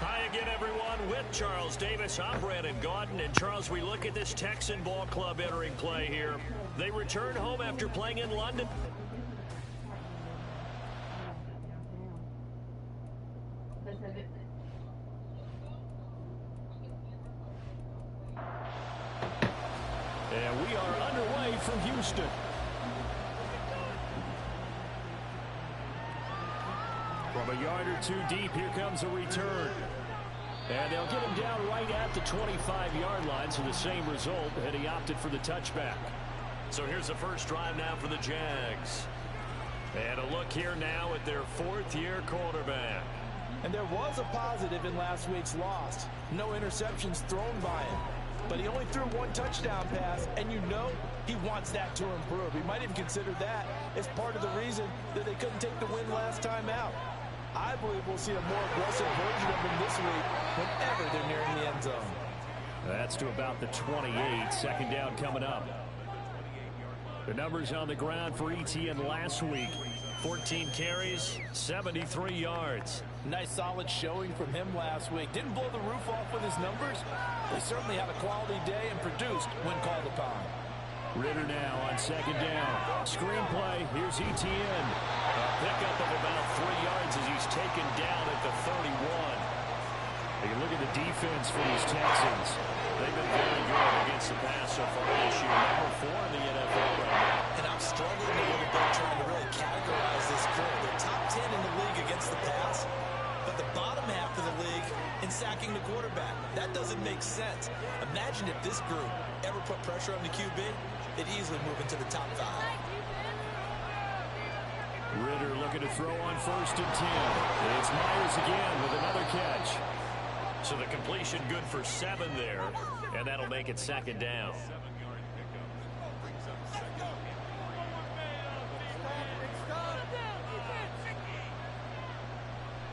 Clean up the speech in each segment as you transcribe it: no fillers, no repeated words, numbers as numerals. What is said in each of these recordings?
Hi again, everyone. With Charles Davis, I'm Brandon Gaudin. And Charles, we look at this Texan ball club entering play here. They return home after playing in London. And we are underway from Houston. From a yard or two deep, here comes a return. And they'll get him down right at the 25-yard line, so the same result, and he opted for the touchback. So here's the first drive now for the Jags. And a look here now at their fourth-year quarterback. And there was a positive in last week's loss. No interceptions thrown by him. But he only threw one touchdown pass, and you know he wants that to improve. He might even consider that as part of the reason that they couldn't take the win last time out. I believe we'll see a more aggressive version of him this week whenever they're nearing the end zone. That's to about the 28. Second down coming up. The numbers on the ground for Etienne last week. 14 carries, 73 yards. Nice solid showing from him last week. Didn't blow the roof off with his numbers. He certainly had a quality day and produced when called upon. Ridder now on second down. Screen play. Here's Etienne. A pickup of about 3 yards as he's taken down at the 31. You look at the defense for these Texans. They've been very good against the pass so far this year. Number 4 in the NFL right now. And I'm struggling a little bit trying to really categorize this group. They're top 10 in the league against the pass, but the bottom half of the league in sacking the quarterback. That doesn't make sense. Imagine if this group ever put pressure on the QB, they'd easily move into the top 5. Ridder looking to throw on first and 10. It's Myers again with another catch. So the completion good for 7 there, and that'll make it second down.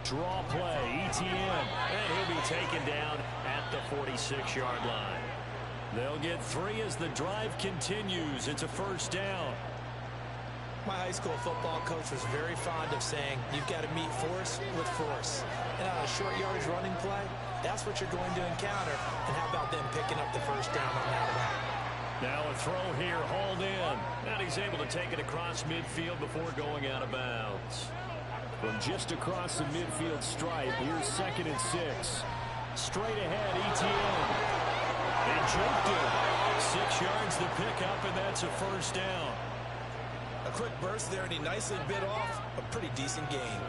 Draw play, Etienne, and he'll be taken down at the 46-yard line. They'll get 3 as the drive continues. It's a first down. My high school football coach was very fond of saying, you've got to meet force with force. And on a short yardage running play, that's what you're going to encounter. And how about them picking up the first down on that one? Now a throw here, hauled in. And he's able to take it across midfield before going out of bounds. From just across the midfield stripe, here's second and 6. Straight ahead, Etienne. They juked him. 6 yards the pickup, and that's a first down. A quick burst there, and he nicely bit off a pretty decent gain.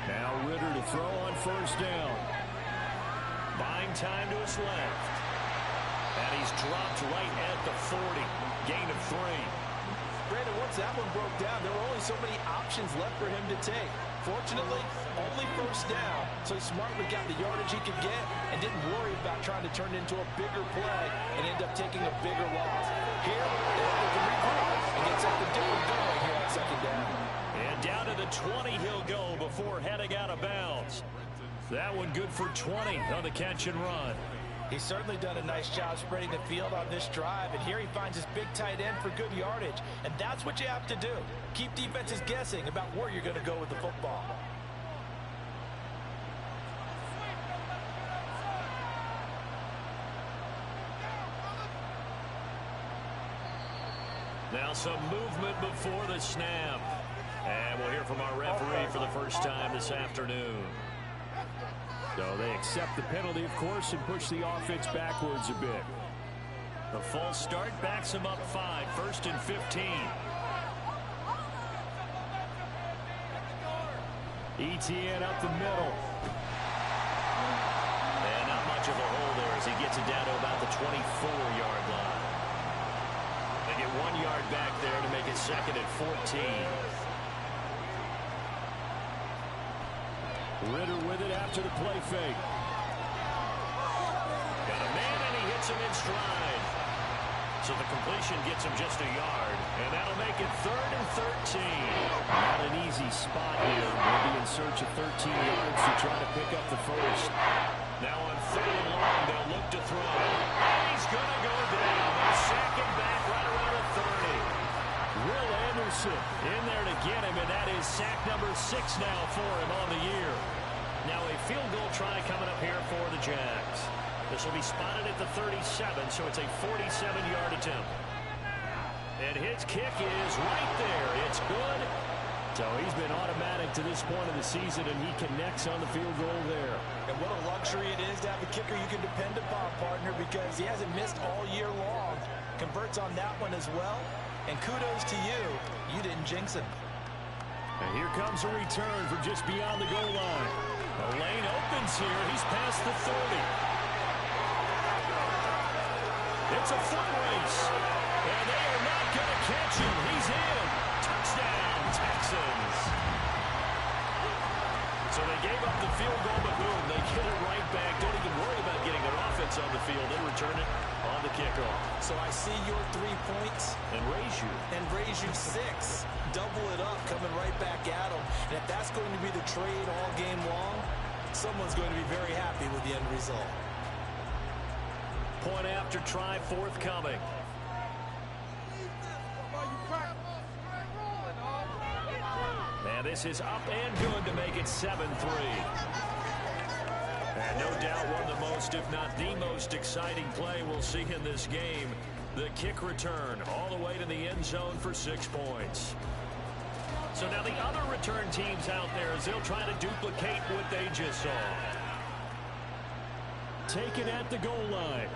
Now Ridder to throw on first down. Buying time to his left. And he's dropped right at the 40. Gain of 3. Brandon, once that one broke down, there were only so many options left for him to take. Fortunately, only first down, so he smartly got the yardage he could get and didn't worry about trying to turn it into a bigger play and end up taking a bigger loss. Here, they're able to regroup and get something different going here on second down. And down to the 20 he'll go before heading out of bounds. That one good for 20 on the catch and run. He's certainly done a nice job spreading the field on this drive, and here he finds his big tight end for good yardage. And that's what you have to do. Keep defenses guessing about where you're going to go with the football. Now some movement before the snap. And we'll hear from our referee for the first time this afternoon. So they accept the penalty, of course, and push the offense backwards a bit. The false start backs him up 5, first and 15. Etienne up the middle. And not much of a hole there as he gets it down to about the 24-yard line. They get 1 yard back there to make it second and 14. Ridder with it after the play fake. Got a man and he hits him in stride. So the completion gets him just a yard. And that'll make it third and 13. Not an easy spot here. We'll be in search of 13 yards to try to pick up the first. Now on third and long, they'll look to throw. And he's going to go down. They'll sack him back right around the 30. Wilson in there to get him, and that is sack number 6 now for him on the year. Now a field goal try coming up here for the Jags. This will be spotted at the 37, so it's a 47-yard attempt. And his kick is right there. It's good. So he's been automatic to this point of the season, and he connects on the field goal there. And what a luxury it is to have a kicker you can depend upon, partner, because he hasn't missed all year long. Converts on that one as well. And kudos to you. You didn't jinx him. And here comes a return from just beyond the goal line. The lane opens here. He's past the 30. It's a foot race. And they are not going to catch him. He's in. Touchdown, Texans. So they gave up the field goal, but boom, they get it right back. Don't even worry about getting their offense on the field. They return it on the kickoff. So I see your 3 points. And raise you 6. Double it up, coming right back at them. And if that's going to be the trade all game long, someone's going to be very happy with the end result. Point after try forthcoming. And this is up and good to make it 7-3. And no doubt one of the most, if not the most exciting play we'll see in this game. The kick return all the way to the end zone for 6 points. So now the other return teams out there, as they'll try to duplicate what they just saw. Taken at the goal line.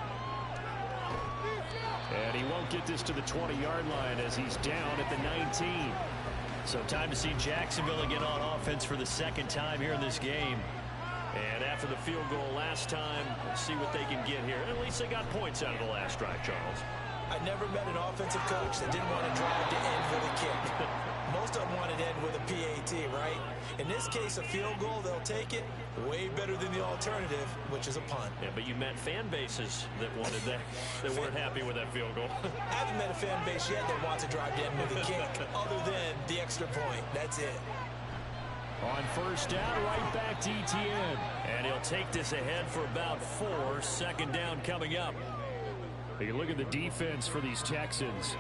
And he won't get this to the 20-yard line as he's down at the 19. So time to see Jacksonville again on offense for the second time here in this game. And after the field goal last time, we'll see what they can get here. At least they got points out of the last drive, Charles. I never met an offensive coach that didn't want to drive to end with a kick. Most of them wanted to end with a PAT, right? In this case, a field goal, they'll take it. Way better than the alternative, which is a punt. Yeah, but you met fan bases that wanted that, that weren't happy with that field goal. I haven't met a fan base yet that wants to drive to end with a kick, other than the extra point. That's it. On first down, right back to ETN. And he'll take this ahead for about 4. Second down coming up. You look at the defense for these Texans.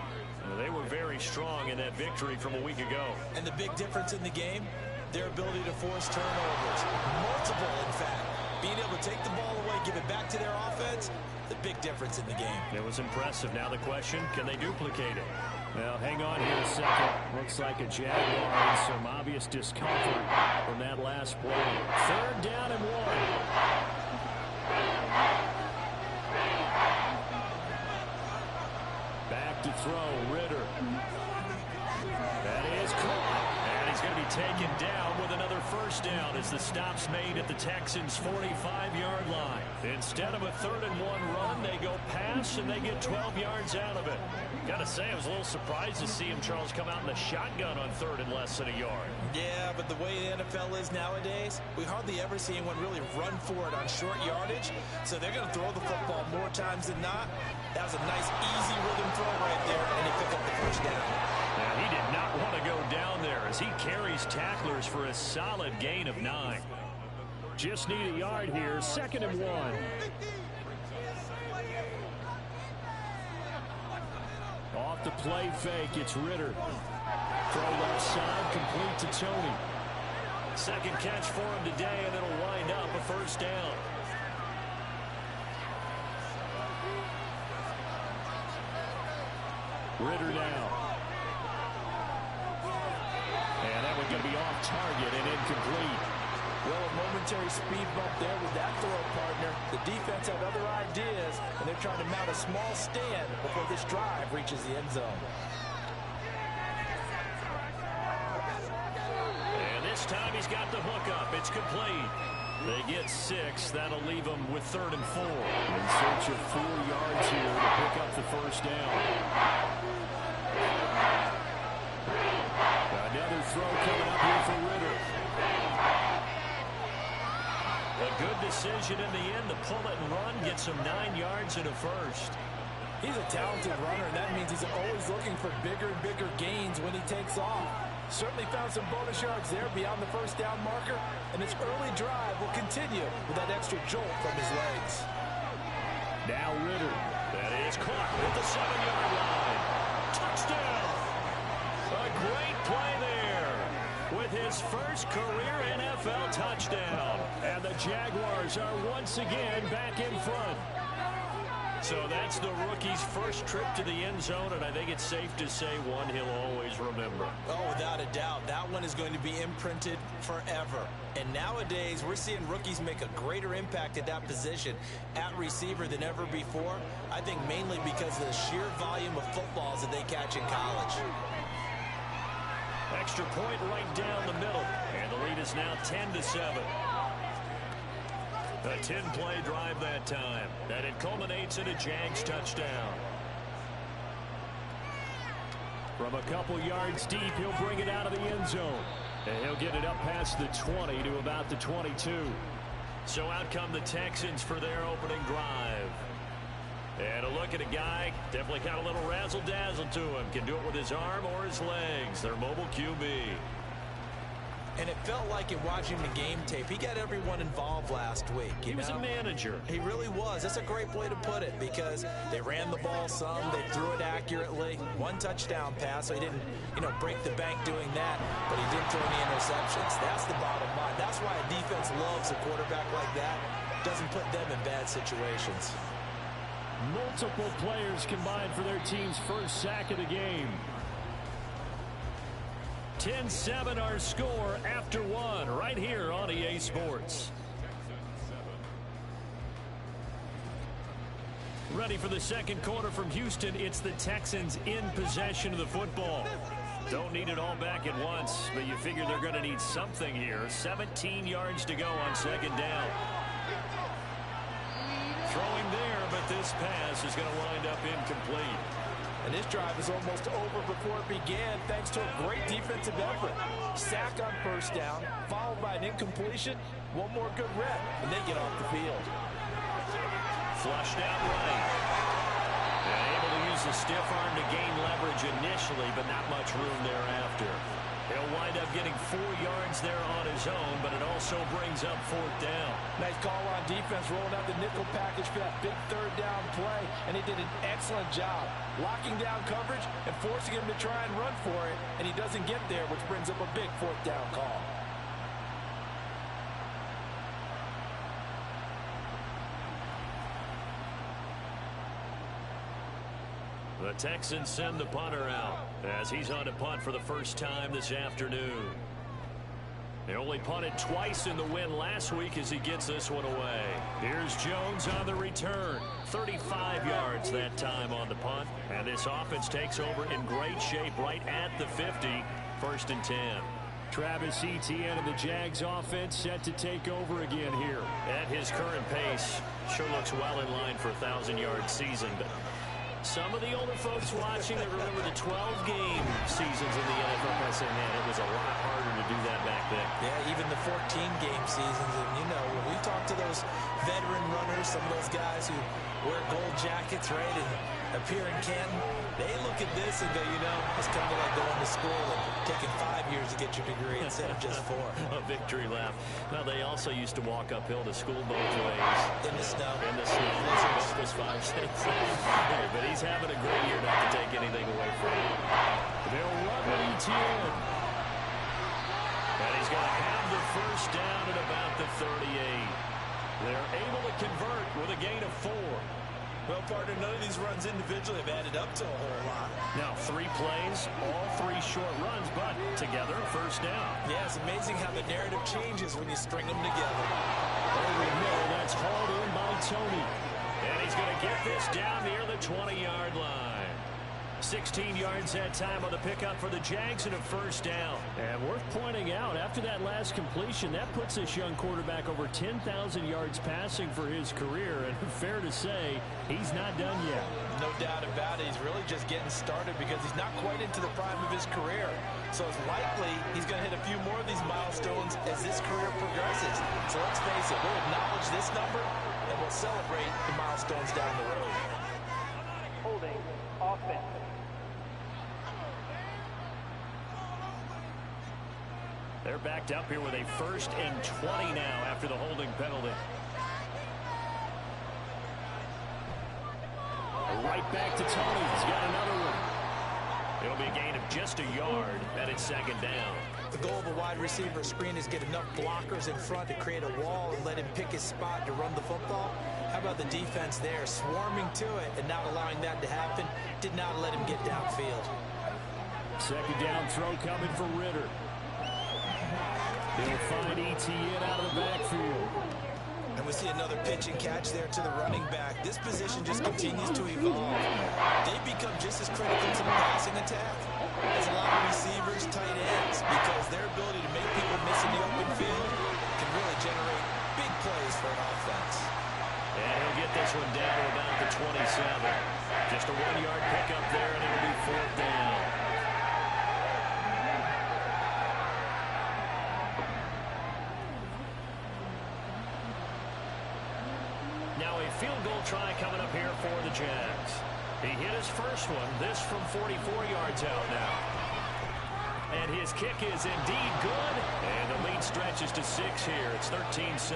They were very strong in that victory from a week ago. And the big difference in the game, their ability to force turnovers. Multiple, in fact. Being able to take the ball away, give it back to their offense, the big difference in the game. It was impressive. Now the question, can they duplicate it? Well, hang on here a second. Looks like a Jaguar in some obvious discomfort from that last play. Third down and 1. Back to throw, Ritter. That is caught. And he's going to be taken down with another first down as the stop's made at the Texans' 45-yard line. Instead of a 3rd and 1 run, they go pass and they get 12 yards out of it. Got to say, I was a little surprised to see him, Charles, come out in the shotgun on 3rd and less than a yard. Yeah, but the way the NFL is nowadays, we hardly ever see anyone really run for it on short yardage. So they're going to throw the football more times than not. That was a nice, easy rhythm throw right there, and he picked up the first down. Now, he did not want to go down there as he carries tacklers for a solid gain of 9. Just need a yard here, 2nd and 1. Off the play fake, it's Ritter. Throw left side, complete to Tony. Second catch for him today, and it'll wind up a first down. Ritter now. And that one's going to be off target and incomplete. Well, a momentary speed bump there with that throw, partner. The defense had other ideas, and they're trying to mount a small stand before this drive reaches the end zone. And this time he's got the hook up. It's complete. They get 6. That'll leave them with 3rd and 4. In search of 4 yards here to pick up the first down. Another throw coming up here for Ritter. A good decision in the end to pull it and run, get some 9 yards and a first. He's a talented runner, and that means he's always looking for bigger and bigger gains when he takes off. Certainly found some bonus yards there beyond the first down marker, and his early drive will continue with that extra jolt from his legs. Now Ritter. That is caught at the 7-yard line. Touchdown! A great his first career NFL touchdown. And the Jaguars are once again back in front. So that's the rookie's first trip to the end zone, and I think it's safe to say one he'll always remember. Oh, without a doubt. That one is going to be imprinted forever. And nowadays, we're seeing rookies make a greater impact at that position at receiver than ever before. I think mainly because of the sheer volume of footballs that they catch in college. Extra point right down the middle, and the lead is now 10-7. A 10-play drive that time, and it culminates in a Jags touchdown. From a couple yards deep, he'll bring it out of the end zone. And he'll get it up past the 20 to about the 22. So out come the Texans for their opening drive. And a look at a guy, definitely got a little razzle-dazzle to him. Can do it with his arm or his legs. Their mobile QB. And it felt like it watching the game tape. He got everyone involved last week. He was a manager. He really was. That's a great way to put it because they ran the ball some. They threw it accurately. One touchdown pass, so he didn't, break the bank doing that, but he didn't throw any interceptions. That's the bottom line. That's why a defense loves a quarterback like that. Doesn't put them in bad situations. Multiple players combined for their team's first sack of the game. 10-7 our score after one right here on EA Sports. Ready for the second quarter from Houston. It's the Texans in possession of the football. Don't need it all back at once, but you figure they're going to need something here. 17 yards to go on second down. Throwing there, but this pass is going to wind up incomplete. And this drive is almost over before it began thanks to a great defensive effort. Sack on first down, followed by an incompletion. One more good rep, and they get off the field. Flushed out right. And able to use the stiff arm to gain leverage initially, but not much room thereafter. He'll wind up getting 4 yards there on his own, but it also brings up fourth down. Nice call on defense, rolling out the nickel package for that big third down play, and he did an excellent job locking down coverage and forcing him to try and run for it, and he doesn't get there, which brings up a big fourth down call. The Texans send the punter out as he's on to punt for the first time this afternoon. They only punted twice in the win last week as he gets this one away. Here's Jones on the return. 35 yards that time on the punt. And this offense takes over in great shape right at the 50. 1st and 10. Travis Etienne and the Jags offense set to take over again here. At his current pace, sure looks well in line for a 1,000-yard season, but some of the older folks watching that remember the 12-game seasons in the NFL can say, man, it was a lot harder to do that back then. Yeah, even the 14-game seasons. And, when we talk to those veteran runners, some of those guys who wear gold jackets, right, and appear in Canton, they look at this and go, it's kind of like going to school and taking 5 years to get your degree instead of just 4. A victory lap. Now, they also used to walk uphill to school both ways. In the snow. In the snow. Both was 5 cents. But he's having a great year not to take anything away from him. They'll run with Etienne. And he's going to have the first down at about the 38. They're able to convert with a gain of 4. Well, partner, none of these runs individually have added up to a whole lot. Now, 3 plays, all 3 short runs, but together, first down. Yeah, it's amazing how the narrative changes when you string them together. Over middle, that's hauled in by Tony. And he's going to get this down near the 20-yard line. 16 yards that time on the pickup for the Jags and a first down. And worth pointing out, after that last completion, that puts this young quarterback over 10,000 yards passing for his career. And fair to say, he's not done yet. No doubt about it. He's really just getting started because he's not quite into the prime of his career. So it's likely he's going to hit a few more of these milestones as his career progresses. So let's face it, we'll acknowledge this number and we'll celebrate the milestones down the road. Holding offense. They're backed up here with a 1st and 20 now after the holding penalty. Right back to Tony. He's got another one. It'll it'll be a gain of just a yard, and it's second down. The goal of a wide receiver screen is get enough blockers in front to create a wall and let him pick his spot to run the football. How about the defense there, swarming to it and not allowing that to happen? Did not let him get downfield. Second down throw coming for Ritter. He'll find Etienne out of the backfield. And we see another pitch and catch there to the running back. This position just continues to evolve. They become just as critical to the passing attack as a lot of receivers, tight ends, because their ability to make people miss in the open field can really generate big plays for an offense. And he'll get this one down to about the 27. Just a 1-yard pickup there, and it'll be fourth down. Now a field goal try coming up here for the Jags. He hit his first one, this from 44 yards out now. And his kick is indeed good, and the lead stretches to 6 here. It's 13-7.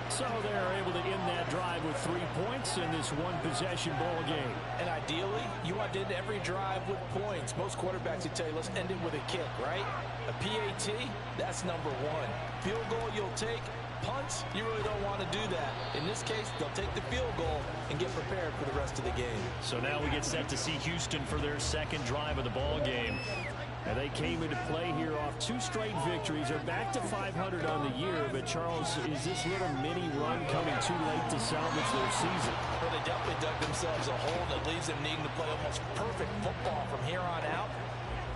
So they're able to end that drive with 3 points in this one-possession ball game. And ideally, you want to end every drive with points. Most quarterbacks would tell you, let's end it with a kick, right? A PAT, that's number 1. Field goal you'll take. Punts, you really don't want to do that. In this case, they'll take the field goal and get prepared for the rest of the game. So now we get set to see Houston for their second drive of the ball game. And they came into play here off 2 straight victories. They're back to 500 on the year. But, Charles, is this little mini run coming too late to salvage their season? Well, they definitely dug themselves a hole that leaves them needing to play almost perfect football from here on out.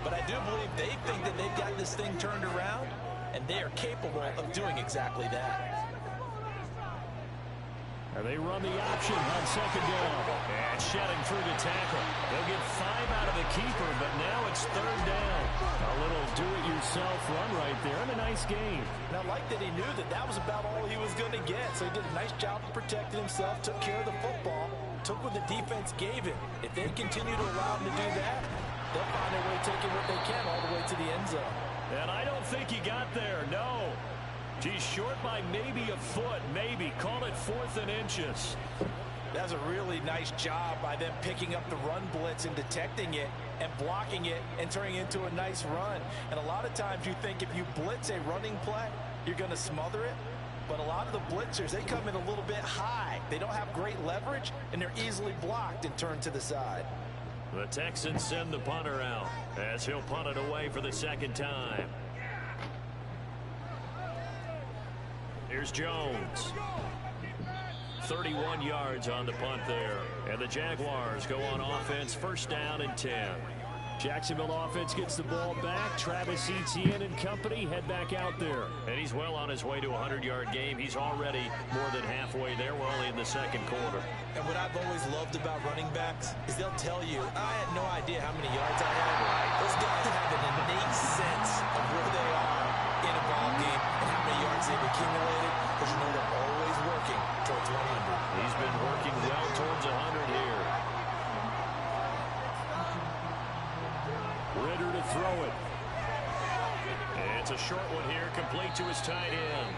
But I do believe they think that they've got this thing turned around, and they are capable of doing exactly that. And they run the option on second down. And shedding through the tackle. They'll get 5 out of the keeper, but now it's third down. A little do-it-yourself run right there, and a nice game. And I like that he knew that that was about all he was going to get. So he did a nice job of protecting himself, took care of the football, took what the defense gave him. If they continue to allow him to do that, they'll find a way taking what they can all the way to the end zone. And I don't think he got there, no. He's short by maybe a foot, maybe. Call it 4th and inches. That's a really nice job by them picking up the run blitz and detecting it and blocking it and turning it into a nice run. And a lot of times you think if you blitz a running play, you're going to smother it. But a lot of the blitzers, they come in a little bit high. They don't have great leverage, and they're easily blocked and turned to the side. The Texans send the punter out as he'll punt it away for the second time. Here's Jones. 31 yards on the punt there. And the Jaguars go on offense, first down and 10. Jacksonville offense gets the ball back. Travis Etienne and company head back out there. And he's well on his way to a 100-yard game. He's already more than halfway there. We're only in the second quarter. And what I've always loved about running backs is they'll tell you, I had no idea how many yards I had. Those guys have an innate sense of where they are in a ball game and how many yards they've accumulated, because you know they're always working towards 100. He's been working well towards 100 here. Ritter to throw it. And it's a short one here, complete to his tight end.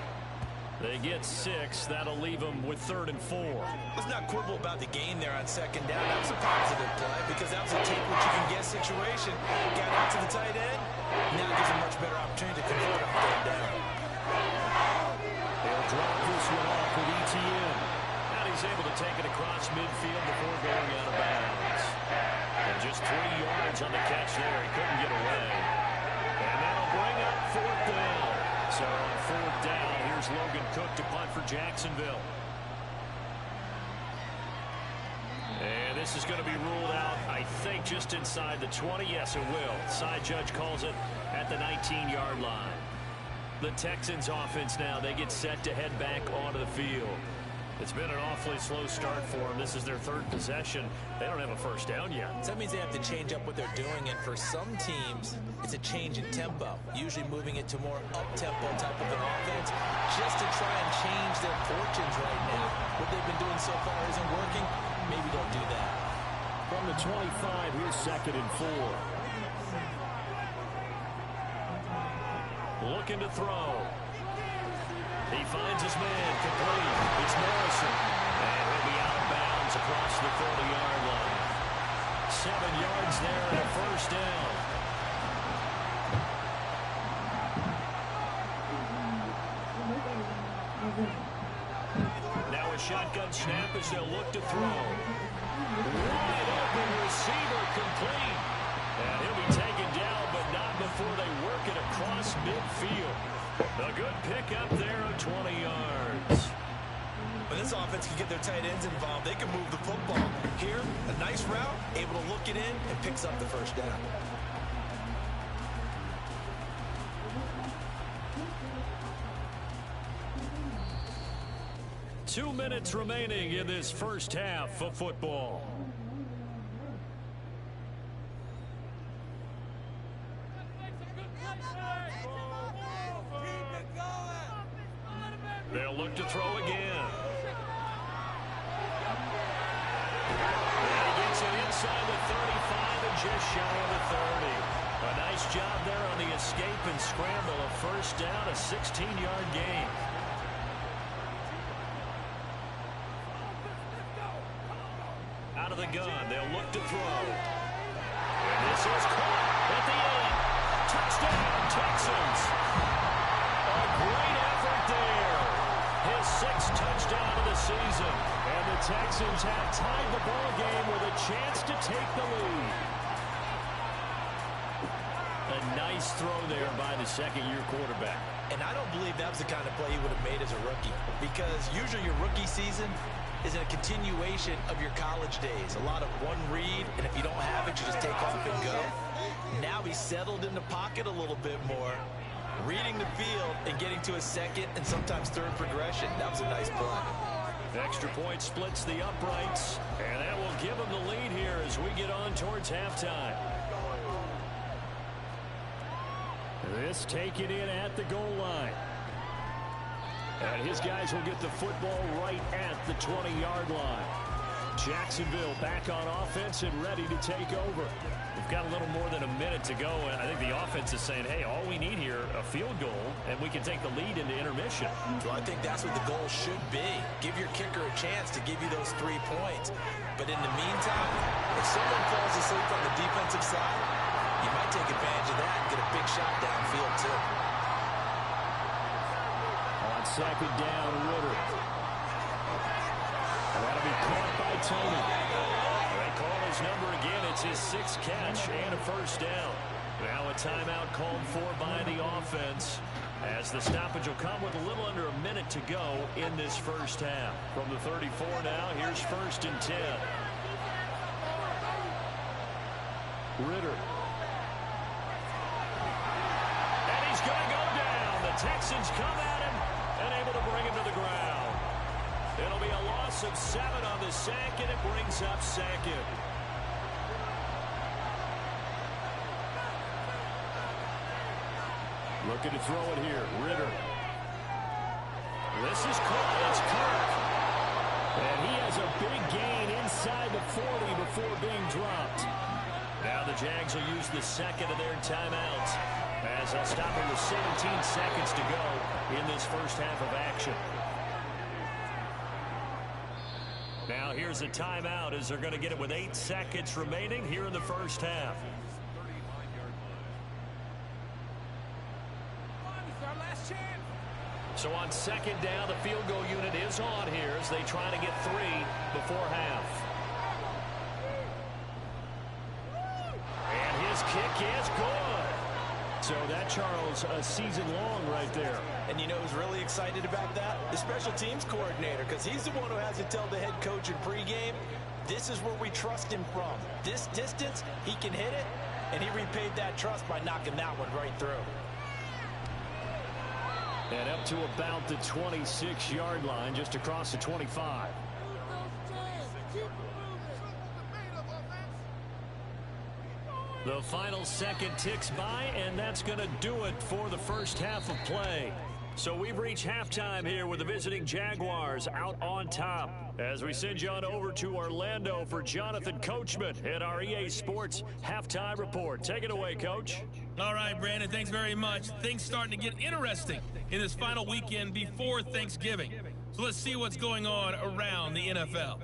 They get 6. That'll leave them with 3rd and 4. Let's not quibble about the gain there on second down. That was a positive play because that was a take what you can get situation. Got out to the tight end. Now it gives a much better opportunity to convert on third down. They'll drop this one off with Etienne. And he's able to take it across midfield before going out of bounds. And just 3 yards on the catch there. He couldn't get away. And that'll bring up 4th down. So on 4th down, here's Logan Cook to punt for Jacksonville. And this is going to be ruled out, I think, just inside the 20. Yes, it will. Side judge calls it at the 19-yard line. The Texans offense now, they get set to head back onto the field. It's been an awfully slow start for them. This is their 3rd possession. They don't have a first down yet. So that means they have to change up what they're doing, and for some teams, it's a change in tempo, usually moving it to more up-tempo type of an offense, just to try and change their fortunes right now. What they've been doing so far isn't working. Maybe they'll do that. From the 25, here's 2nd and 4. Looking to throw. He finds his man, complete. It's Morrison. And he'll be out of bounds across the 40-yard line. 7 yards there and a first down. shotgun snap as they'll look to throw. Wide open receiver complete. And he'll be taken down, but not before they work it across midfield. A good pickup there of 20 yards. When this offense can get their tight ends involved, they can move the football. Here, a nice route, able to look it in, and picks up the first down. Two minutes remaining in this first half of football. They'll look to throw again. And he gets it inside the 35 and just shy of the 30. A nice job there on the escape and scramble. A first down, a 16-yard gain. Out of the gun, they'll look to throw. And this is caught at the end. Touchdown, Texans. A great effort there. His sixth touchdown of the season. And the Texans have tied the ball game with a chance to take the lead. A nice throw there by the second-year quarterback. And I don't believe that was the kind of play he would have made as a rookie. Because usually your rookie season is a continuation of your college days. A lot of one read, and if you don't have it, you just take off and go. Now he's settled in the pocket a little bit more, reading the field and getting to a second and sometimes third progression. That was a nice play. Extra point splits the uprights, and that will give him the lead here as we get on towards halftime. This taken in at the goal line. And his guys will get the football right at the 20-yard line. Jacksonville back on offense and ready to take over. We've got a little more than a minute to go, and I think the offense is saying, hey, all we need here, a field goal, and we can take the lead into intermission. Well, I think that's what the goal should be. Give your kicker a chance to give you those 3 points. But in the meantime, if someone falls asleep on the defensive side, you might take advantage of that and get a big shot downfield, too. On second down, Ritter. That'll be caught by Tony. They call his number again. It's his 6th catch and a first down. Now a timeout called for by the offense, as the stoppage will come with a little under a minute to go in this first half. From the 34 now, here's 1st and 10. Ritter. And he's going to go down. The Texans come at him and able to bring him to the ground. It'll be a loss of 7 on the sack, and it brings up 2nd. Looking to throw it here. Ritter. This is caught. It's Kirk. And he has a big gain inside the 40 before being dropped. Now the Jags will use the second of their timeouts, as they'll stop him with 17 seconds to go in this first half of action. Now here's a timeout, as they're going to get it with 8 seconds remaining here in the first half. So on second down, the field goal unit is on here as they try to get 3 before half. And his kick is good. So that, Charles, a season long right there. And you know who's really excited about that? The special teams coordinator, because he's the one who has to tell the head coach in pregame, this is where we trust him from. This distance, he can hit it, and he repaid that trust by knocking that one right through. And up to about the 26-yard line, just across the 25. The final second ticks by, and that's going to do it for the first half of play. So we've reached halftime here with the visiting Jaguars out on top, as we send you on over to Orlando for Jonathan Coachman at our EA Sports Halftime Report. Take it away, Coach. All right, Brandon, thanks very much. Things starting to get interesting in this final weekend before Thanksgiving. So let's see what's going on around the NFL.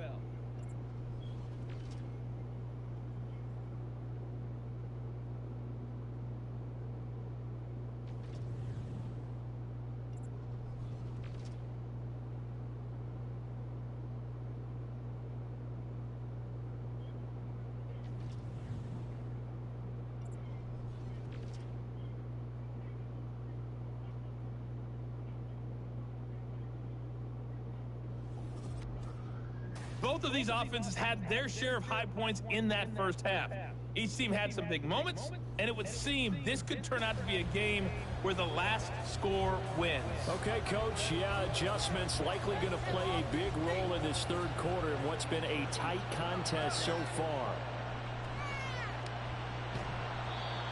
both of these offenses had their share of high points in that first half. Each team had some big moments, and it would seem this could turn out to be a game where the last score wins. Okay, Coach, yeah, adjustments likely going to play a big role in this third quarter in what's been a tight contest so far.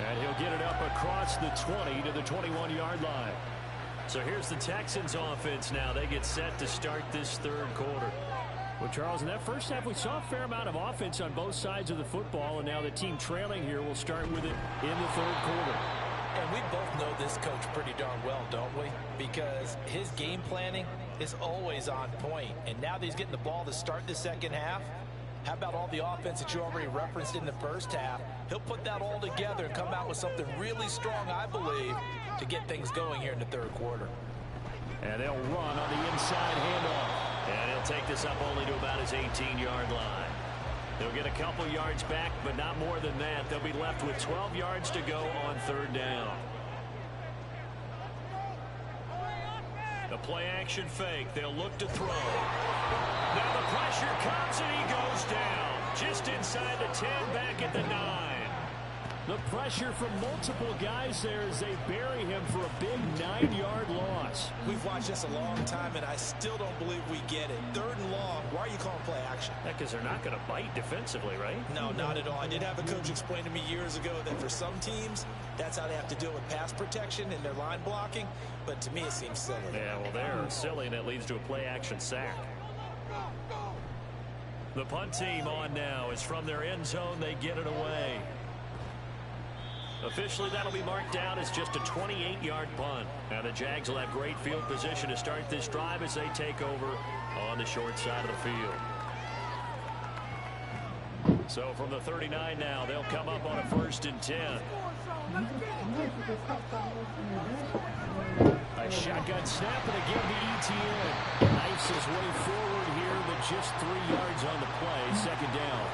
And he'll get it up across the 20 to the 21-yard line. So here's the Texans offense now. They get set to start this third quarter. Well, Charles, in that first half, we saw a fair amount of offense on both sides of the football, and now the team trailing here will start with it in the third quarter. And we both know this coach pretty darn well, don't we? Because his game planning is always on point. And now that he's getting the ball to start the second half, how about all the offense that you already referenced in the first half? He'll put that all together and come out with something really strong, I believe, to get things going here in the third quarter. And they'll run on the inside handoff. And he'll take this up only to about his 18-yard line. They'll get a couple yards back, but not more than that. They'll be left with 12 yards to go on third down. The play-action fake. They'll look to throw. Now the pressure comes, and he goes down. Just inside the 10, back at the 9. The pressure from multiple guys there as they bury him for a big 9-yard loss. We've watched this a long time, and I still don't believe we get it. Third and long, why are you calling play action? Because they're not going to bite defensively, right? No, not at all. I did have a coach explain to me years ago that for some teams, that's how they have to deal with pass protection and their line blocking. But to me, it seems silly. Yeah, well, they're silly, and it leads to a play-action sack. The punt team on now is from their end zone. They get it away. Officially, that'll be marked down as just a 28-yard punt. Now the Jags will have great field position to start this drive as they take over on the short side of the field. So from the 39 now, they'll come up on a 1st and 10. A shotgun snap, and again to ETN. Knifes his way forward here, but just 3 yards on the play. Second down.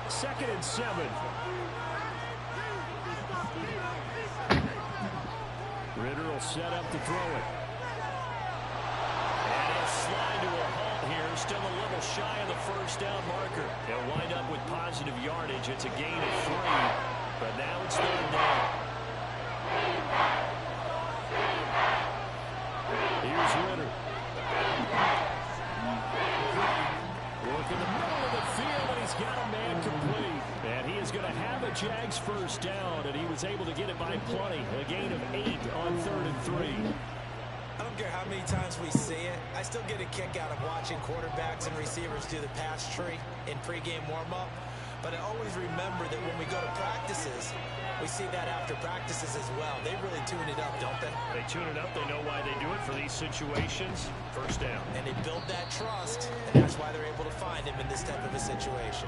2nd and 7. Ritter will set up to throw it. And he'll slide to a halt here. Still a little shy of the first down marker. They'll wind up with positive yardage. It's a gain of 3. But now it's 3rd down. Here's Ritter. Working the middle of the field, and he's got a man complete. And he is going to have a Jags first down, and he was able to get it by plenty. A gain of 8 on 3rd and 3. I don't care how many times we see it. I still get a kick out of watching quarterbacks and receivers do the pass tree in pregame warm-up. But I always remember that when we go to practices, we see that after practices as well. They really tune it up, don't they? They tune it up. They know why they do it for these situations. First down. And they build that trust, and that's why they're able to find him in this type of a situation.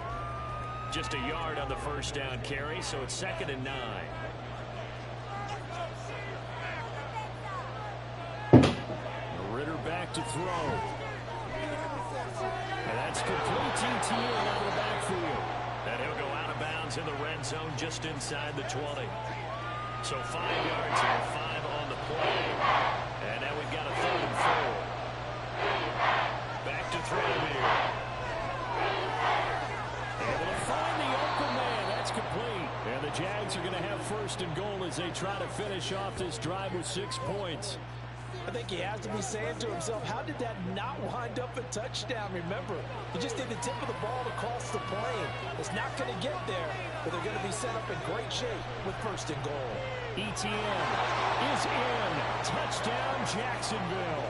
Just a yard on the first down carry, so it's 2nd and 9. Ritter back to throw. And that's complete. ETN out of the backfield. And he'll go out of bounds in the red zone just inside the 20. So 5 yards here, 5 on the play. And now we've got a 3rd and 4. Back to throw here. Able to find the open man. That's complete. And the Jags are going to have 1st and goal as they try to finish off this drive with 6 points. I think he has to be saying to himself, how did that not wind up a touchdown? Remember, he just did the tip of the ball across the plane. It's not going to get there, but they're going to be set up in great shape with 1st and goal. ETN is in. Touchdown, Jacksonville.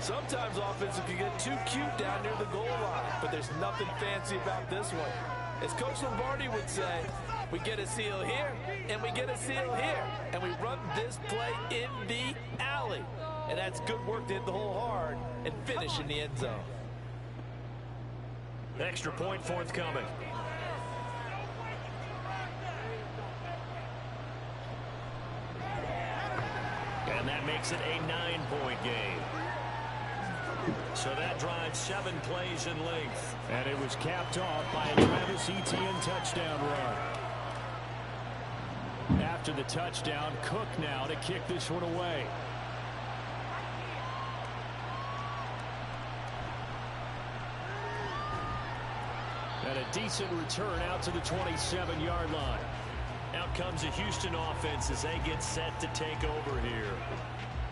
Sometimes offensive can get too cute down near the goal line, but there's nothing fancy about this one. As Coach Lombardi would say, we get a seal here, and we get a seal here, and we run this play in the alley. And that's good work to hit the hole hard and finish in the end zone. Extra point forthcoming. And that makes it a 9-point game. So that drives 7 plays in length. And it was capped off by a Travis Etienne touchdown run. After the touchdown, Cook now to kick this one away. decent return out to the 27-yard line. Out comes a Houston offense as they get set to take over here.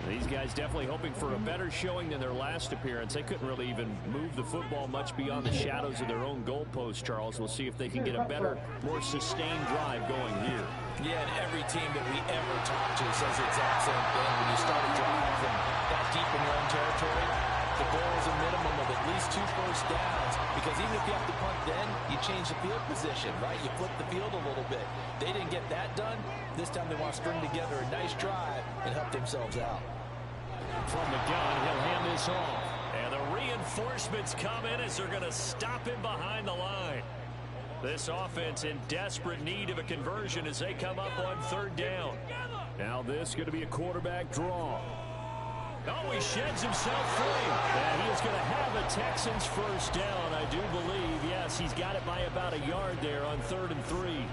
These guys definitely hoping for a better showing than their last appearance. They couldn't really even move the football much beyond the shadows of their own goalpost, Charles. We'll see if they can get a better, more sustained drive going here. Yeah, and every team that we ever talk to says the exact same thing. When you start a drive from that deep in your own territory, the goal is a minimum of at least 2 first downs, because even if you have to punt then, you change the field position, right? You flip the field a little bit. They didn't get that done. This time they want to string together a nice drive and help themselves out. From the gun, he'll hand this off. And the reinforcements come in as they're going to stop him behind the line. This offense in desperate need of a conversion as they come up on 3rd down. Now this going to be a quarterback draw. Oh, he sheds himself free. And he is going to have a Texans first down, I do believe. Yes, he's got it by about a yard there on 3rd and 3.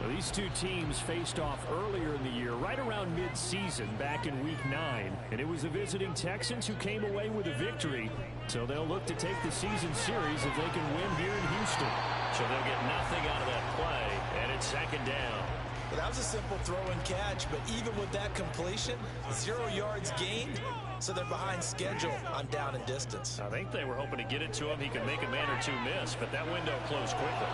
Well, these two teams faced off earlier in the year, right around mid-season, back in Week 9. And it was the visiting Texans who came away with a victory. So they'll look to take the season series if they can win here in Houston. So they'll get nothing out of that play, and it's 2nd down. Well, that was a simple throw and catch, but even with that completion, 0 yards gained, so they're behind schedule on down and distance. I think they were hoping to get it to him. He could make a man or two miss, but that window closed quickly.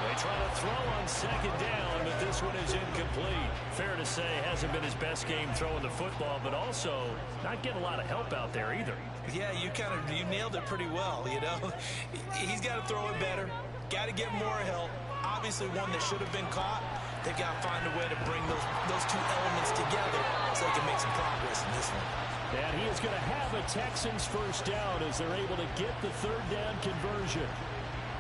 They try to throw on 2nd down, but this one is incomplete. Fair to say, hasn't been his best game throwing the football, but also not getting a lot of help out there either. Yeah, you nailed it pretty well, you know. He's got to throw it better, got to get more help. Obviously one that should have been caught. They've got to find a way to bring those two elements together so they can make some progress in this one. And he is going to have a Texans first down as they're able to get the 3rd down conversion.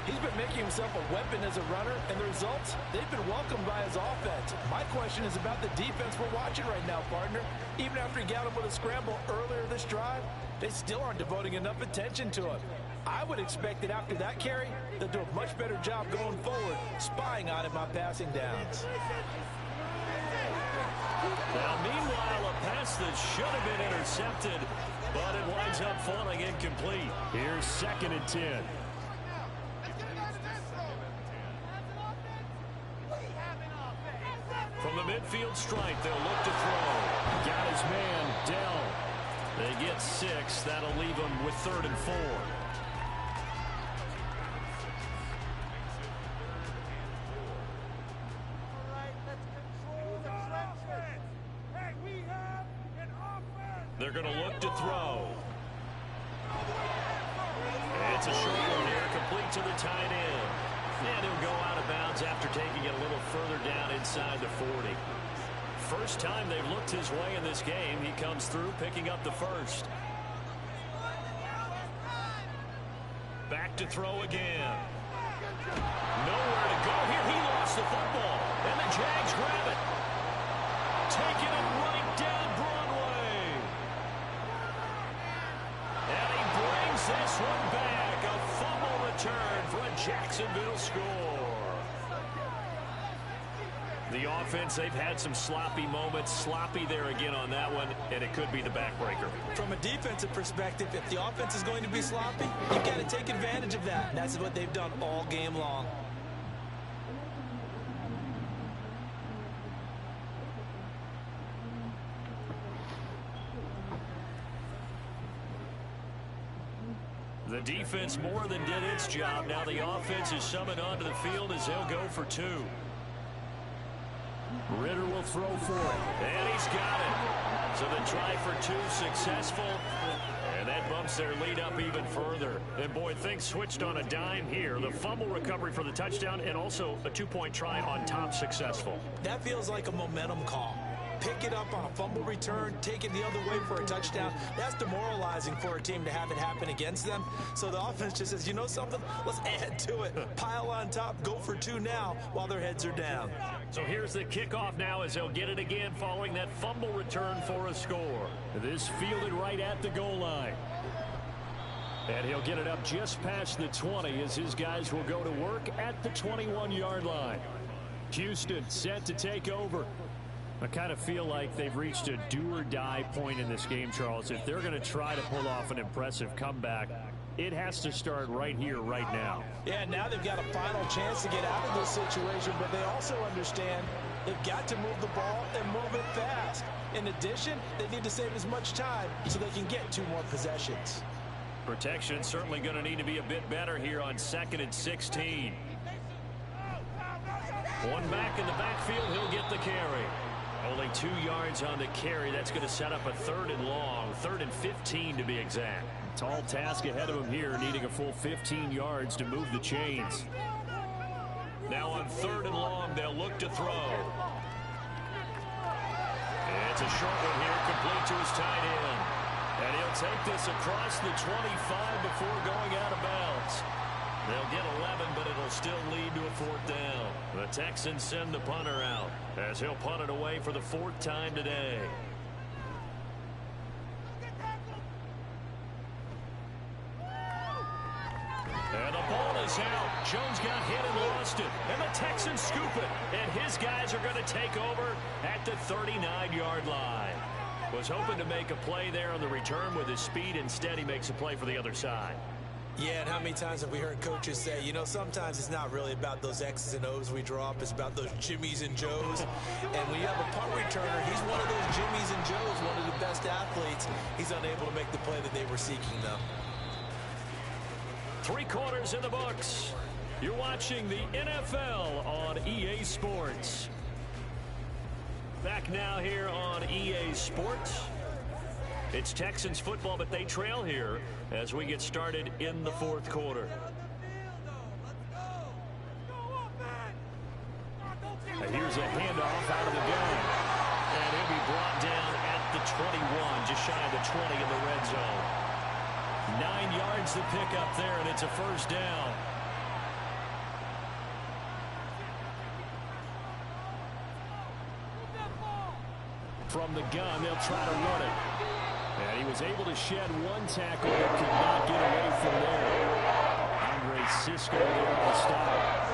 He's been making himself a weapon as a runner, and the results, they've been welcomed by his offense. My question is about the defense we're watching right now, partner. Even after he got him with a scramble earlier this drive, they still aren't devoting enough attention to him. I would expect that after that carry, they'll do a much better job going forward, spying on him on passing downs. Now, meanwhile, a pass that should have been intercepted, but it winds up falling incomplete. Here's 2nd and 10. From the midfield stripe, they'll look to throw. Got his man, Dell. They get 6. That'll leave them with 3rd and 4. They're going to look to throw. It's a short one there, complete to the tight end. And he'll go out of bounds after taking it a little further down inside the 40. First time they've looked his way in this game. He comes through picking up the first. Back to throw again. Nowhere to go here. He lost the football. And the Jags grab it. Taking it right down Broadway. And he brings this one back. A fumble return for a Jacksonville score. The offense, they've had some sloppy moments. Sloppy there again on that one, and it could be the backbreaker. From a defensive perspective, if the offense is going to be sloppy, you've got to take advantage of that. And that's what they've done all game long. The defense more than did its job. Now the offense is summoned onto the field as they'll go for 2. Ritter will throw for it. And he's got it. So the try for 2 successful. And that bumps their lead up even further. And boy, things switched on a dime here. The fumble recovery for the touchdown and also a 2-point try on top successful. That feels like a momentum call. Pick it up on a fumble return, take it the other way for a touchdown. That's demoralizing for a team to have it happen against them. So the offense just says, you know something? Let's add to it. Pile on top, go for 2 now while their heads are down. So here's the kickoff now as they'll get it again following that fumble return for a score. This fielded right at the goal line. And he'll get it up just past the 20 as his guys will go to work at the 21-yard line. Houston set to take over. I kind of feel like they've reached a do-or-die point in this game, Charles. If they're going to try to pull off an impressive comeback, It has to start right here, right now. Yeah, now they've got a final chance to get out of this situation, but they also understand they've got to move the ball and move it fast. In addition, they need to save as much time so they can get 2 more possessions. Protection certainly going to need to be a bit better here on 2nd and 16. One back in the backfield, he'll get the carry. Only 2 yards on the carry. That's going to set up a 3rd and long, 3rd and 15 to be exact. Tall task ahead of him here, needing a full 15 yards to move the chains. Now on 3rd and long, they'll look to throw. It's a short one here, complete to his tight end. And he'll take this across the 25 before going out of bounds. They'll get 11, but it'll still lead to a 4th down. The Texans send the punter out as he'll punt it away for the 4th time today. And the ball is out. Jones got hit and lost it. And the Texans scoop it. And his guys are going to take over at the 39-yard line. Was hoping to make a play there on the return with his speed. Instead, he makes a play for the other side. Yeah, and how many times have we heard coaches say, you know, sometimes it's not really about those X's and O's we draw up. It's about those Jimmies and Joes. And when you have a punt returner, he's one of those Jimmies and Joes, one of the best athletes. He's unable to make the play that they were seeking, though. 3 quarters in the books. You're watching the NFL on EA Sports. Back now here on EA Sports. It's Texans football, but they trail here as we get started in the 4th quarter. And here's a handoff out of the gun. And he'll be brought down at the 21, just shy of the 20 in the red zone. 9 yards to pick up there, and it's a 1st down. From the gun, they'll try to run it. And he was able to shed 1 tackle but could not get away from there. Andre Cisco there on the stop.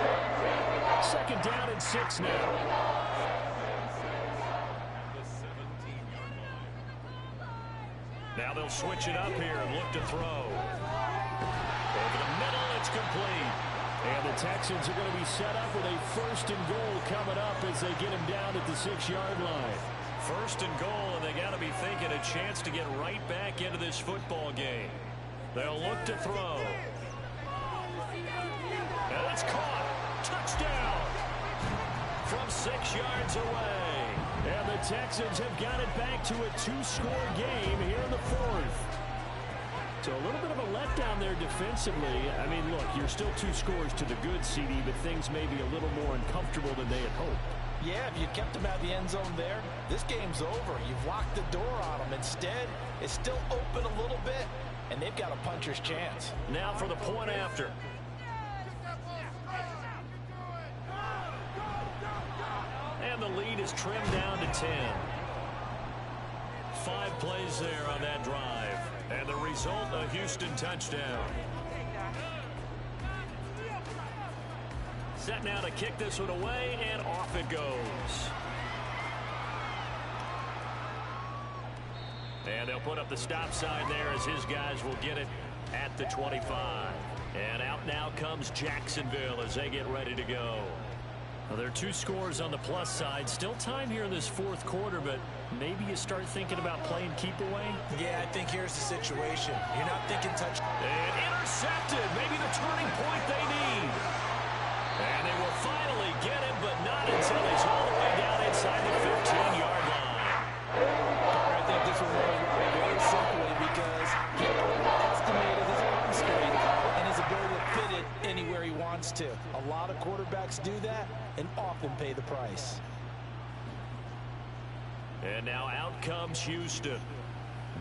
2nd down and 6 now. Now they'll switch it up here and look to throw. Over the middle, it's complete. And the Texans are going to be set up with a 1st and goal coming up as they get him down at the 6-yard line. 1st and goal, and they got to be thinking a chance to get right back into this football game. They'll look to throw. And it's caught. Touchdown. From 6 yards away. And the Texans have got it back to a 2-score game here in the 4th. So a little bit of a letdown there defensively. I mean, look, you're still 2 scores to the good, CD, but things may be a little more uncomfortable than they had hoped. Yeah, if you kept them out the end zone there, this game's over. You've locked the door on them. Instead, it's still open a little bit, and they've got a puncher's chance. Now for the point after. And the lead is trimmed down to 10. 5 plays there on that drive. And the result, a Houston touchdown. Set now to kick this one away, and off it goes. And they'll put up the stop sign there as his guys will get it at the 25. And out now comes Jacksonville as they get ready to go. Well, there are 2 scores on the plus side. Still time here in this 4th quarter, but maybe you start thinking about playing keep away. Yeah, I think here's the situation. You're not thinking touch. And intercepted. Maybe the turning point they need. And they will finally get him, but not until he's all the way down inside the 15-yard line. I think this was very simply because he estimated his arm strength and his ability to fit it anywhere he wants to. A lot of quarterbacks do that and often pay the price. And now out comes Houston.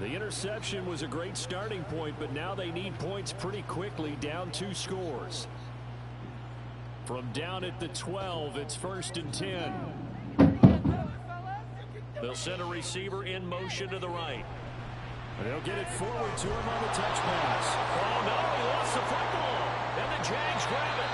The interception was a great starting point, but now they need points pretty quickly, down 2 scores. From down at the 12, it's 1st and 10. They'll send a receiver in motion to the right. And they'll get it forward to him on the touch pass. Oh, no, he lost the football. And the Jags grab it.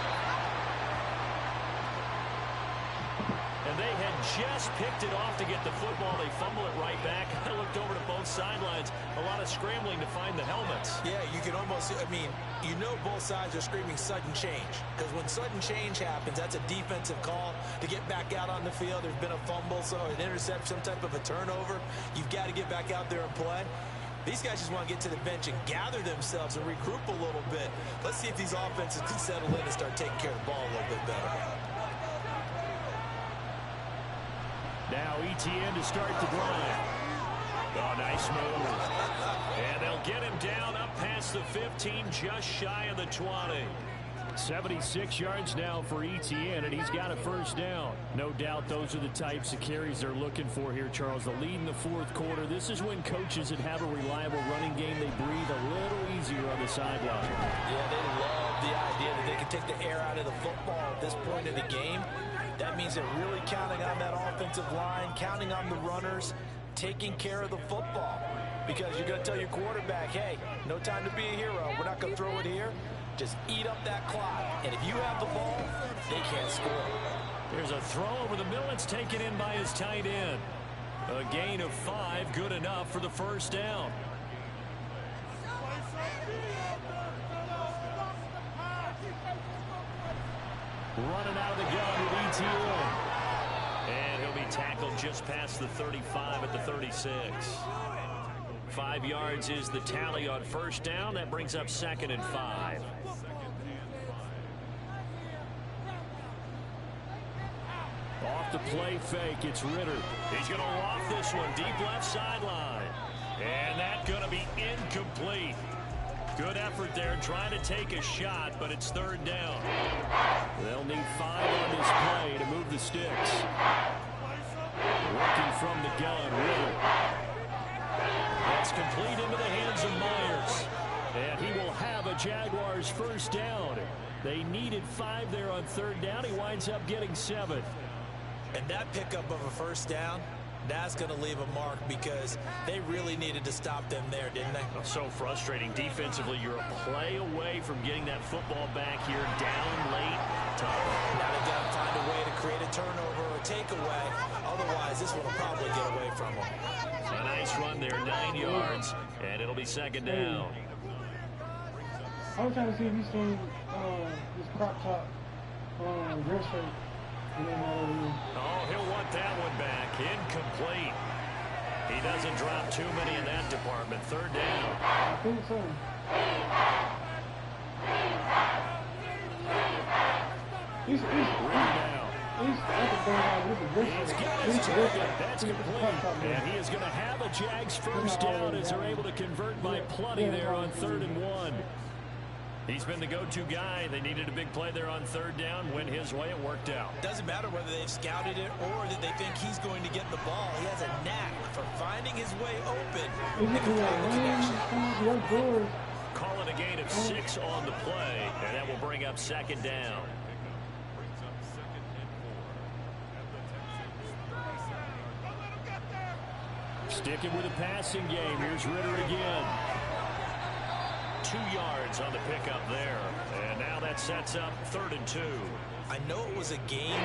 And they had just picked it off to get the football. They fumble it right back. I looked over to both sidelines. A lot of scrambling to find the helmets. Yeah, you can almost, I mean, you know both sides are screaming sudden change. Because when sudden change happens, that's a defensive call to get back out on the field. There's been a fumble, so an interception, some type of a turnover. You've got to get back out there and play. These guys just want to get to the bench and gather themselves and regroup a little bit. Let's see if these offenses can settle in and start taking care of the ball a little bit better. Now ETN to start the drive. Oh, nice move. And they'll get him down up past the 15, just shy of the 20. 76 yards now for ETN, and he's got a first down. No doubt those are the types of carries they're looking for here, Charles. The lead in the fourth quarter. This is when coaches that have a reliable running game, they breathe a little easier on the sideline. Yeah, they love the idea that they can take the air out of the football at this point in the game. That means they're really counting on that offensive line, counting on the runners, taking care of the football. Because you're going to tell your quarterback, hey, no time to be a hero. We're not going to throw it here. Just eat up that clock. And if you have the ball, they can't score. There's a throw over the middle. It's taken in by his tight end. A gain of 5, good enough for the first down. Running out of the gun with ETN. And he'll be tackled just past the 35 at the 36. 5 yards is the tally on first down. That brings up 2nd and 5. Off the play fake, it's Ritter. He's going to loft this one deep left sideline. And that's going to be incomplete. Good effort there trying to take a shot, but it's 3rd down. They'll need 5 on this play to move the sticks. Working from the gun, Ritter. That's complete into the hands of Myers. And he will have a Jaguars first down. They needed 5 there on 3rd down. He winds up getting 7. And that pickup of a first down, that's going to leave a mark because they really needed to stop them there, didn't they? So frustrating. Defensively, you're a play away from getting that football back here down late. Tough. Now they've got to find a way to create a turnover or a takeaway. Otherwise, this one will probably get away from them. A nice run there, 9 yards, and it'll be 2nd down. I was trying to see if he's seen this crop top dress shirt. Oh, he'll want that one back. Incomplete. He doesn't drop too many in that department. 3rd down. I think so. He's got his target. That's complete. And he is going to have a Jags first down as they're able to convert by plenty there on 3rd and 1. He's been the go-to guy. They needed a big play there on 3rd down. Went his way. It worked out. Doesn't matter whether they've scouted it or that they think he's going to get the ball. He has a knack for finding his way open. Call it a gain of 6 on the play, and that will bring up 2nd down. Sticking with the passing game. Here's Ritter again. 2 yards on the pickup there. And now that sets up 3rd and 2. I know it was a game,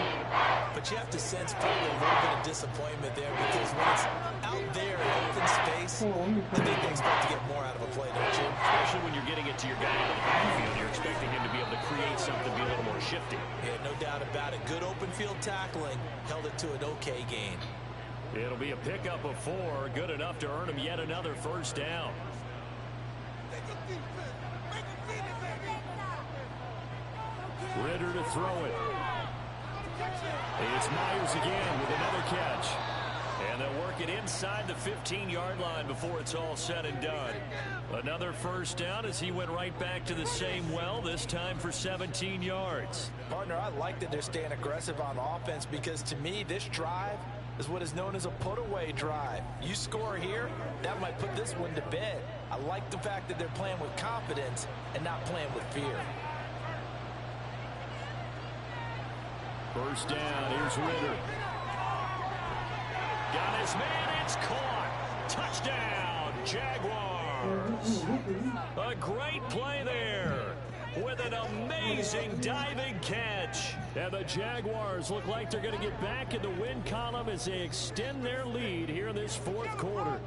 but you have to sense probably a little bit of disappointment there because when it's out there in open space, I think they expect to get more out of a play, don't you? Especially when you're getting it to your guy in the backfield. You're expecting him to be able to create something, be a little more shifty. Yeah, no doubt about it. Good open field tackling. Held it to an okay gain. It'll be a pickup of 4. Good enough to earn him yet another first down. Ritter to throw it. It's Myers again with another catch. And they'll work it inside the 15-yard line before it's all said and done. Another first down as he went right back to the same well, this time for 17 yards. Partner, I like that they're staying aggressive on offense because to me, this drive is what is known as a put-away drive. You score here, that might put this one to bed. I like the fact that they're playing with confidence and not playing with fear. First down, here's Ritter. Got his man, it's caught. Touchdown, Jaguars. A great play there. with an amazing diving catch. And the Jaguars look like they're going to get back in the win column as they extend their lead here in this fourth quarter.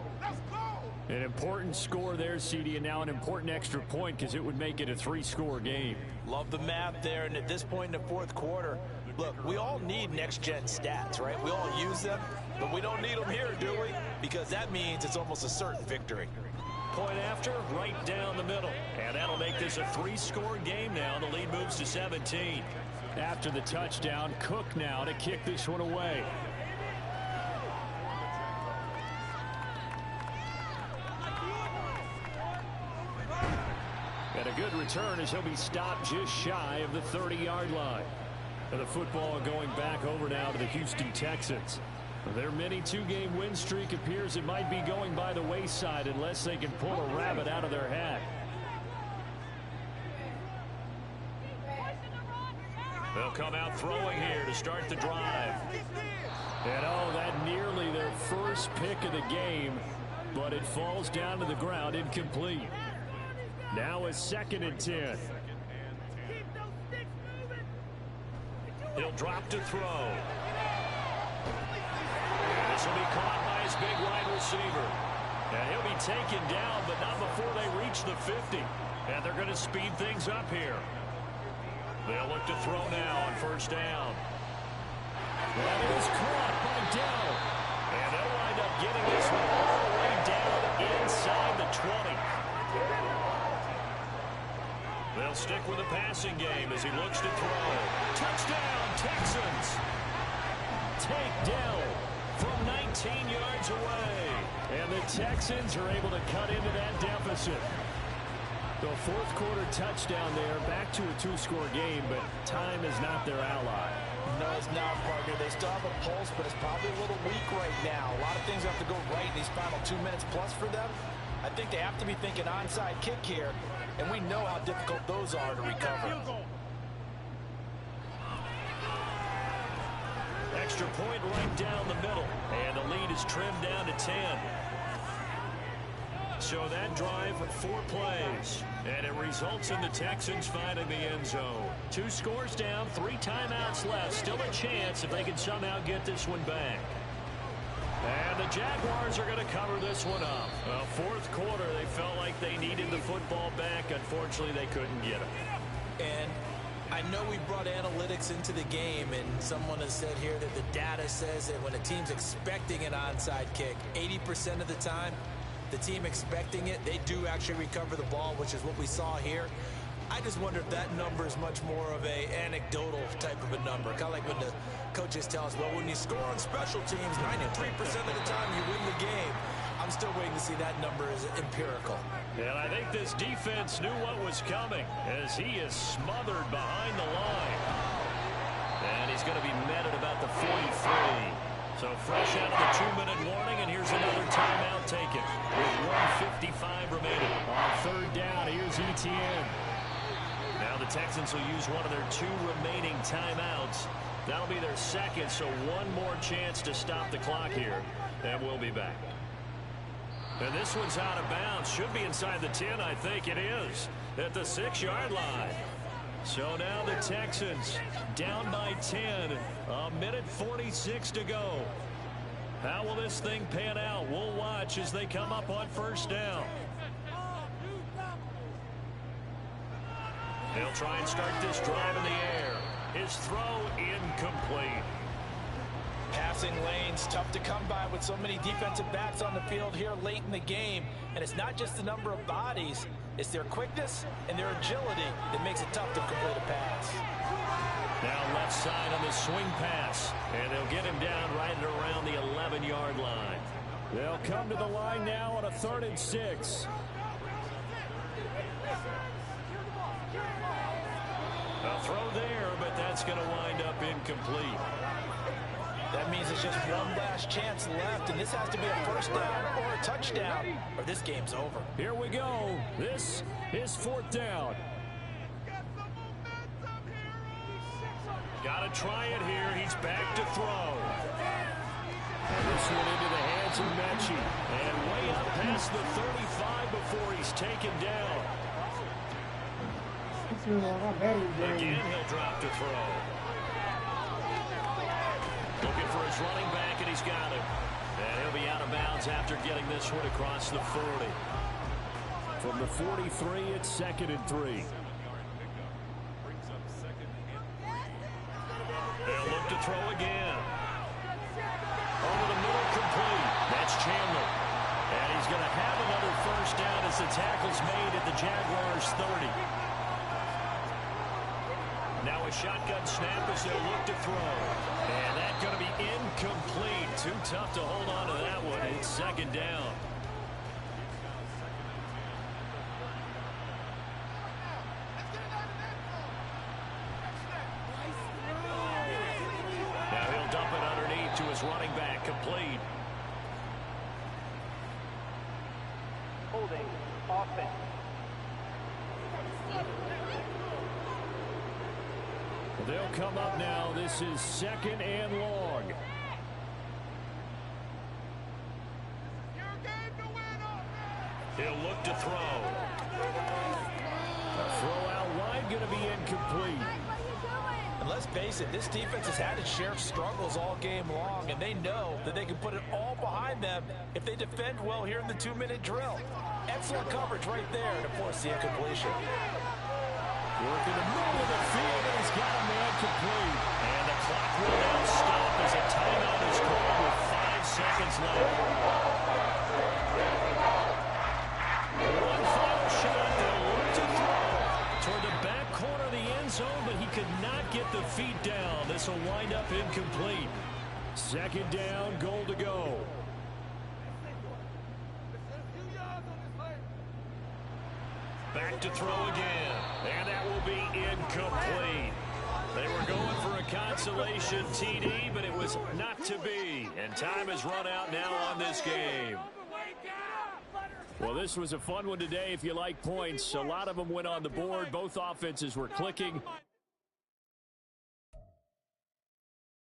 An important score there, CD, and now an important extra point because it would make it a 3-score game. Love the math there, and at this point in the fourth quarter, look, we all need next-gen stats, right? We all use them, but we don't need them here, do we? Because that means it's almost a certain victory. Point after, right down the middle. And that'll make this a 3-score game now. The lead moves to 17. After the touchdown, Cook now to kick this one away. And a good return as he'll be stopped just shy of the 30-yard line. And the football going back over now to the Houston Texans. Their mini 2-game win streak appears it might be going by the wayside unless they can pull a rabbit out of their hat. They'll come out throwing here to start the drive. And oh, that nearly their first pick of the game, but it falls down to the ground incomplete. Now a 2nd and 10. He'll drop to throw. And this will be caught by his big wide receiver. And he'll be taken down, but not before they reach the 50. And they're going to speed things up here. They'll look to throw now on 1st down. That is caught by Dell. And they'll wind up getting this one all the way down inside the 20. They'll stick with the passing game as he looks to throw. Touchdown, Texans. Take Dell from 19 yards away. And the Texans are able to cut into that deficit. The fourth quarter touchdown there, back to a 2-score game, but time is not their ally. No, it's not, partner. They still have a pulse, but it's probably a little weak right now. A lot of things have to go right in these final 2 minutes plus for them. I think they have to be thinking onside kick here, and we know how difficult those are to recover. Extra point right down the middle, and the lead is trimmed down to 10. So that drive, 4 plays, and it results in the Texans finding the end zone. 2 scores down, 3 timeouts left. Still a chance if they can somehow get this one back. And the Jaguars are going to cover this one up. Well, fourth quarter, they felt like they needed the football back. Unfortunately, they couldn't get it. And I know we brought analytics into the game, and someone has said here that the data says that when a team's expecting an onside kick, 80% of the time, the team expecting it, they do actually recover the ball, which is what we saw here. I just wonder if that number is much more of a anecdotal type of a number. Kind of like when the coaches tell us, well, when you score on special teams, 93% of the time you win the game. I'm still waiting to see that number is empirical. And I think this defense knew what was coming as he is smothered behind the line. And he's going to be met at about the 43. So fresh out of the 2-minute warning, and here's another timeout taken with 1:55 remaining. On 3rd down, here's Etienne. Now the Texans will use one of their 2 remaining timeouts. That'll be their 2nd, so 1 more chance to stop the clock here, and we'll be back. And this one's out of bounds. Should be inside the 10, I think it is, at the 6-yard line. So now the Texans down by 10. 1:46 to go. How will this thing pan out? We'll watch as they come up on 1st down. They'll try and start this drive in the air. His throw incomplete. Passing lanes tough to come by with so many defensive backs on the field here late in the game. And it's not just the number of bodies, it's their quickness and their agility that makes it tough to complete a pass. Now left side on the swing pass, and they'll get him down right around the 11-yard line. They'll come to the line now on a 3rd and 6. A throw there, but that's going to wind up incomplete. That means it's just one last chance left, and this has to be a 1st down or a touchdown, or this game's over. Here we go. This is 4th down. Got to try it here. He's back to throw. And this one into the hands of Mechie. And way up past the 35 before he's taken down. feel like my battery Again, drained. he'll drop to throw. Looking for his running back, and he's got him. And he'll be out of bounds after getting this one across the 40. From the 43, it's 2nd and 3. They'll look to throw again. Over the middle, complete. That's Chandler. And he's going to have another first down as the tackle's made at the Jaguars' 30. Now a shotgun snap as they'll look to throw. And that's going to be incomplete. Too tough to hold on to that one. It's 2nd down. Now he'll dump it underneath to his running back, complete. Holding offense. They'll come up now. This is 2nd and long. He'll look to throw. A throw out wide, going to be incomplete. And let's face it, this defense has had its share of struggles all game long, and they know that they can put it all behind them if they defend well here in the 2-minute drill. Excellent coverage right there to force the incompletion. Work in the middle of the field, and he's got a man complete. And the clock will now stop as a timeout is called with 5 seconds left. One final shot. They'll look to throw toward the back corner of the end zone, but he could not get the feet down. This will wind up incomplete. 2nd down, goal to go. Back to throw again, and that will be incomplete. They were going for a consolation TD, but it was not to be. And time has run out now on this game. Well, this was a fun one today if you like points. A lot of them went on the board. Both offenses were clicking.